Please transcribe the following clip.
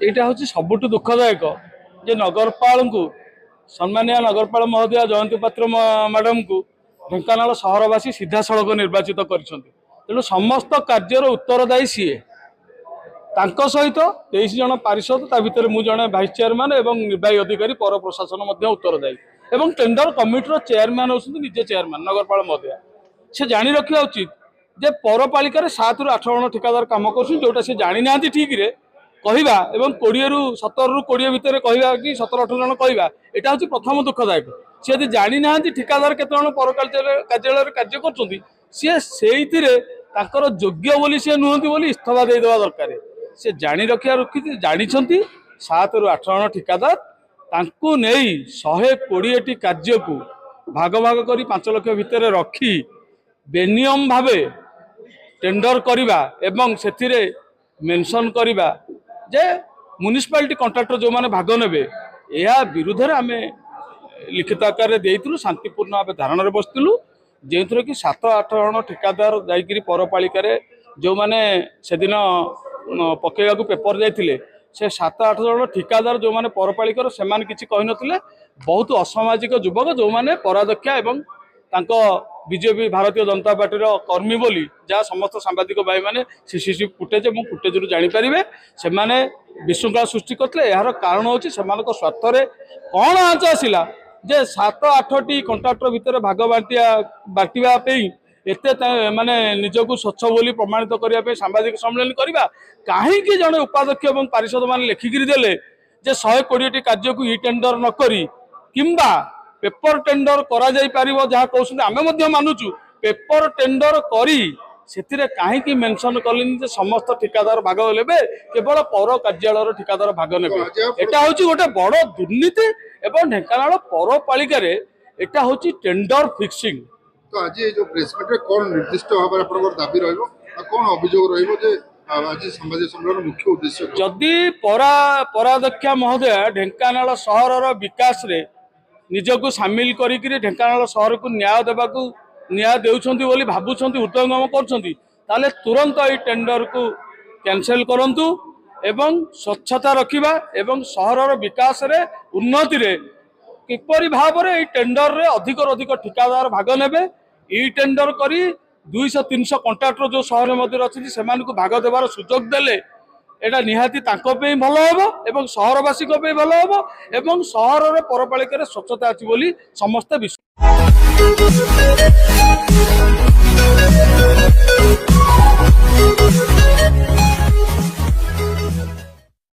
यहाँ हूँ सबुठ दुखदायक जे नगरपाल को सम्मानिया नगरपाल महोदया जयंती पात्र मैडम को ढेंकानाल सहरवासी सीधा सड़क निर्वाचित कर तेणु समस्त कार्यर उत्तरदायी सीए सहित 23 जन पार्षद ता भीतर मु जड़े भाइस चेयरमैन और निर्वाही अधिकारी पौर प्रशासन उत्तरदायी एवं टेंडर कमिटर चेयरमैन होती निजे चेयरमैन नगरपाल महोदया से जानी रखा उचित जे पौरपालिका 7 ରୁ 8 जन ठिकादार काम कर जोटा से जानी ना ठीक रे कहवा एवं 20 ରୁ 17 ରୁ 20 भितर कहवा कि 17-18 जन कहवा यहाँ हूँ प्रथम दुखदायक सी यदि जानी ना ठिकादार केत जन पौर कार्यालय कार्य कर योग्य बोली सी नुहति बोली इस्तीफा देदेवा दरकार से जानी रखा रखी जानी 7 ରୁ 8 जन ठिकादार तांकु नहीं 120टी कार्य को भाग भाग कर 5 लाख भितर रखी बेनियम भावे टेंडर करवा एवं से मेंशन करवा जे म्युनिसिपालिटी कॉन्ट्रैक्टर जो माने भाग नेबे या विरुद्ध रे आमे लिखित आकार देइतलु शांतिपूर्ण भाव धारणा रे बसतिलु जेथरे कि 7-8 जन ठेकेदार जाइकरी पौरपालिका रे जो माने सेदिन पकेवा को पेपर जाइतिले से 7-8 जन ठेकेदार जो माने पौरपालिका से माने किछि कहि नथिले बहुत असामाजिक युवक जो माने पराध्यक्षा एवं तांको बीजेपी भारतीय जनता पार्टी कर्मी बोली जहाँ समस्त सांबादिक भाई मैंने सीसीटीवी फुटेज और फुटेज जानीपारे से विशृंखला सृष्टि करते यार कारण हूँ स्वार्थ कौन आंच आसला जे 7-8टी कंट्राक्टर भितर भाग बांटापी एत माने निजक स्वच्छ बोली प्रमाणित करने सांबादिक सम्मेलन करवा कहीं जड़े उपाध्यक्ष और पार्षद मैंने लेखिकी देले जे 120टी कार्य को ई टेंडर नक किंबा पेपर टेंडर करा जाई पारिबो जहाँ कहते आमे मानुचु पेपर टेंडर करी से कहीं मेंशन कलेनि जे समस्त ठिकादार भाग लेबे केवल पौर कार्यालय ठिकादार भाग नेबे एटा होची गोटे बड़ दुर्नीति एवं ढेंकानाल पौरपालिका रे एटा होची टेंडर फिक्सिंग। तो आज जो प्रेसमिट रे कोन निर्दिष्ट भाव आपनकर दाबी रहइबो आ कोन अभियोग रहइबो जे आज सामाजिक सम्मेलन मुख्य उद्देश्य जदि पराध्यक्षा महोदय ढेंकानाल सहरर विकास रे निजक सामिल करी ढेंकानाल सहर को न्याय देवाकू न्याय देउछंती बोली भाबुछंती हृदयंगम करछंती ताले तुरंत ई टेंडर को कैंसिल करंतु एवं स्वच्छता रखिबा एवं सहरर विकास रे उन्नति रे किपरि भाव रे ई टेंडर रे अधिक ठिकादार भाग नेबे ई टेंडर करी 200-300 कॉन्ट्रैक्टर जो सहर मध्य अछि सेमान को भाग देवार सुযোগ देले एटा निहाती तांको पे भल होबो एवं सहरवासी को पे भल होबो एवं सहर रे पौरपालिका रे स्वच्छता अछि बोली समस्त विश्वास।